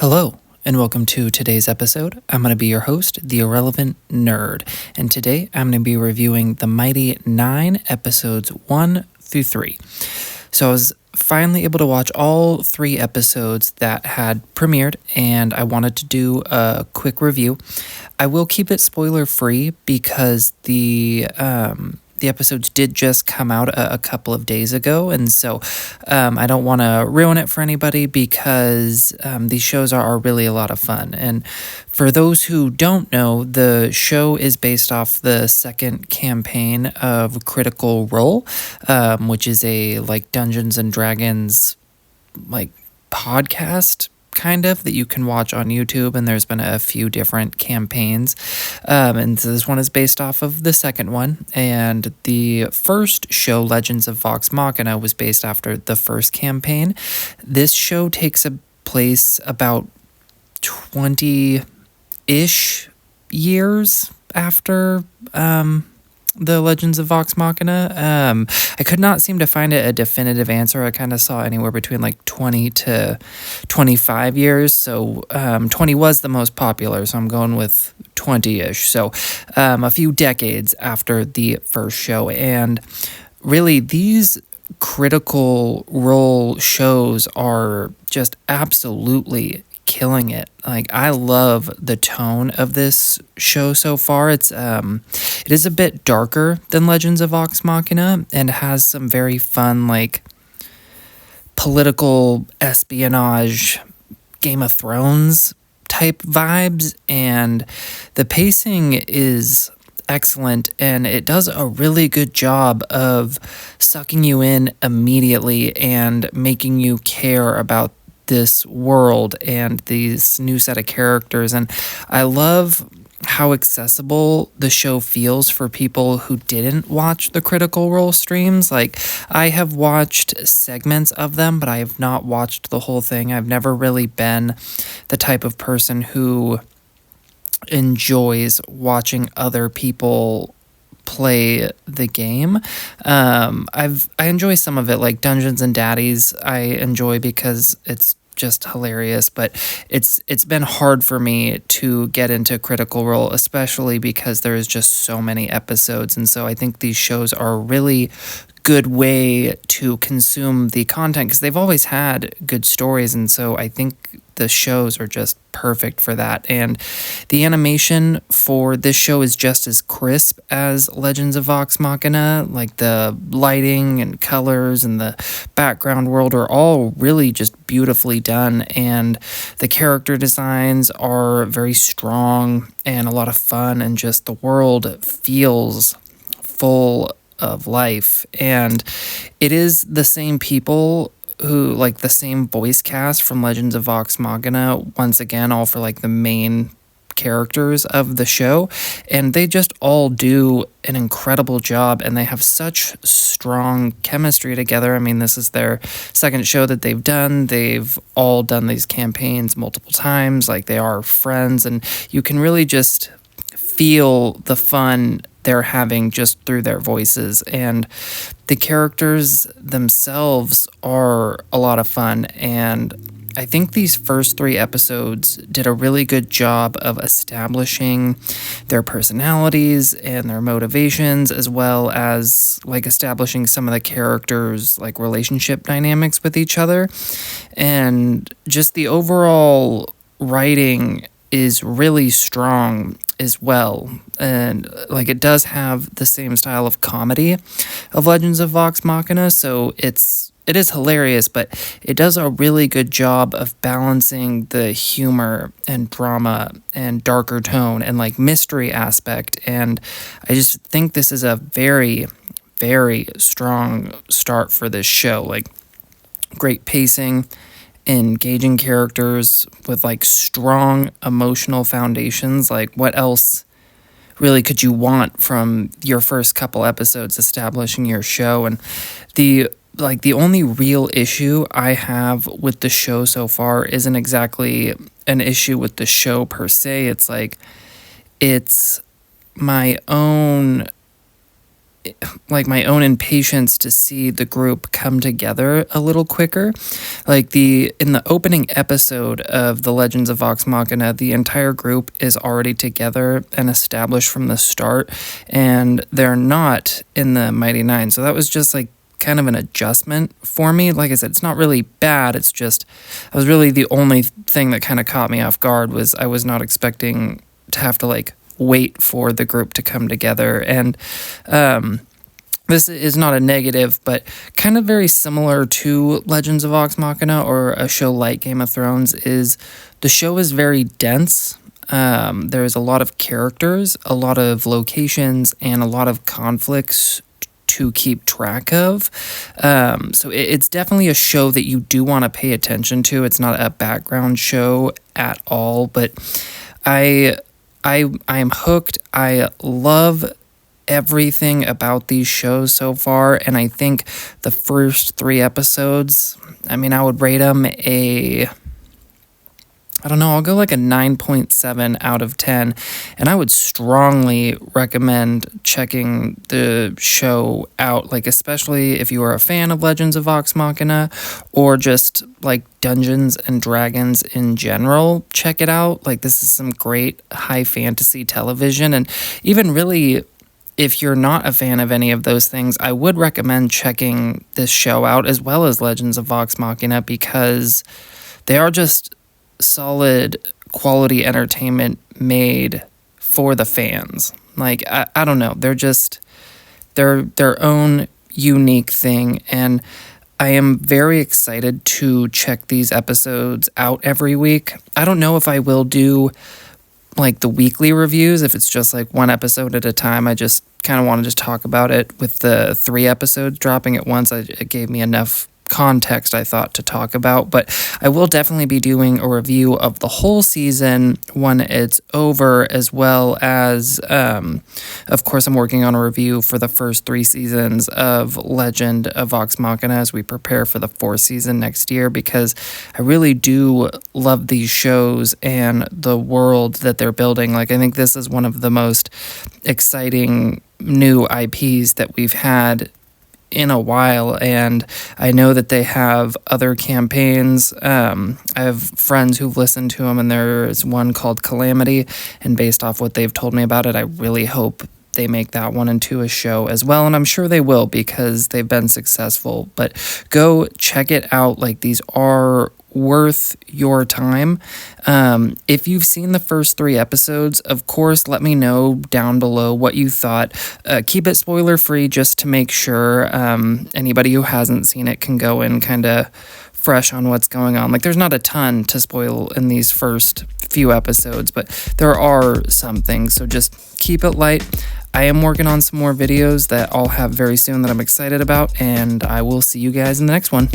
Hello, and welcome to today's episode. I'm going to be your host, the Irrelevant Nerd, and today I'm going to be reviewing the mighty Nein episodes 1 through 3. So I was finally able to watch all 3 episodes that had premiered, and I wanted to do a quick review. I will keep it spoiler-free because the episodes did just come out a couple of days ago, and so I don't want to ruin it for anybody because these shows are really a lot of fun. And for those who don't know, the show is based off the second campaign of Critical Role, which is a Dungeons and Dragons podcast kind of that you can watch on YouTube, and there's been a few different campaigns, and so this one is based off of the second one. And the first show, Legends of Vox Machina, was based after the first campaign. This show takes a place about 20-ish years after the Legends of Vox Machina. I could not seem to find a definitive answer. I kind of saw anywhere between 20 to 25 years. So 20 was the most popular, so I'm going with 20-ish. So a few decades after the first show. And really, these Critical Role shows are just absolutely killing it. I love the tone of this show so far. It is a bit darker than Legends of Vox Machina and has some very fun political espionage, Game of Thrones type vibes, and the pacing is excellent, and it does a really good job of sucking you in immediately and making you care about this world and these new set of characters. And I love how accessible the show feels for people who didn't watch the Critical Role streams. I have watched segments of them, but I have not watched the whole thing. I've never really been the type of person who enjoys watching other people play the game. I enjoy some of it, like Dungeons and Daddies. I enjoy because it's just hilarious, but it's been hard for me to get into Critical Role, especially because there is just so many episodes. And so I think these shows are a really good way to consume the content because they've always had good stories, and so I think the shows are just perfect for that. And the animation for this show is just as crisp as Legends of Vox Machina. The lighting and colors and the background world are all really just beautifully done, and the character designs are very strong and a lot of fun, and just the world feels full of life. And it is the same people who, the same voice cast from Legends of Vox Machina, once again, all for the main characters of the show, and they just all do an incredible job, and they have such strong chemistry together. I mean, this is their second show that they've done. They've all done these campaigns multiple times. They are friends, and you can really just feel the fun they're having just through their voices, and the characters themselves are a lot of fun. And I think these first 3 episodes did a really good job of establishing their personalities and their motivations, as well as establishing some of the characters' relationship dynamics with each other. And just the overall writing is really strong as well, and it does have the same style of comedy of Legends of Vox Machina, so it is hilarious, but it does a really good job of balancing the humor and drama and darker tone and mystery aspect. And I just think this is a very, very strong start for this show. Great pacing, engaging characters with strong emotional foundations. What else really could you want from your first couple episodes establishing your show? And the only real issue I have with the show so far isn't exactly an issue with the show per se. It's my own like my own impatience to see the group come together a little quicker. Like in the opening episode of The Legends of Vox Machina, the entire group is already together and established from the start, and they're not in the Mighty Nein. So that was just like kind of an adjustment for me. Like I said, it's not really bad. It's just, I was really, the only thing that kind of caught me off guard was I was not expecting to have to like wait for the group to come together. And this is not a negative, but kind of very similar to Legends of Vox Machina or a show like Game of Thrones, is the show is very dense. There's a lot of characters, a lot of locations, and a lot of conflicts to keep track of. So it's definitely a show that you do want to pay attention to. It's not a background show at all, but I am hooked. I love everything about these shows so far, and I think the first 3 episodes, I mean, I would rate them I'll go like a 9.7 out of 10, and I would strongly recommend checking the show out, like especially if you are a fan of Legends of Vox Machina or just like Dungeons and Dragons in general. Check it out. Like, this is some great high fantasy television, and even really, if you're not a fan of any of those things, I would recommend checking this show out as well as Legends of Vox Machina, because they are just solid quality entertainment made for the fans. Like, I don't know, they're just their own unique thing, and I am very excited to check these episodes out every week. I don't know if I will do like the weekly reviews, if it's just like 1 episode at a time. I just kind of wanted to talk about it with the 3 episodes dropping at once. It gave me enough context, I thought, to talk about. But I will definitely be doing a review of the whole season when it's over, as well as of course, I'm working on a review for the first 3 seasons of Legend of Vox Machina as we prepare for the 4th season next year, because I really do love these shows and the world that they're building. Like, I think this is one of the most exciting new IPs that we've had in a while, and I know that they have other campaigns. I have friends who've listened to them, and there's one called Calamity, and based off what they've told me about it, I really hope they make that one into a show as well, and I'm sure they will, because they've been successful. But go check it out. Like, these are worth your time. If you've seen the first 3 episodes, of course, let me know down below what you thought. Keep it spoiler free, just to make sure anybody who hasn't seen it can go in kind of fresh on what's going on. Like, there's not a ton to spoil in these first few episodes, but there are some things, so just keep it light. I am working on some more videos that I'll have very soon that I'm excited about, and I will see you guys in the next one.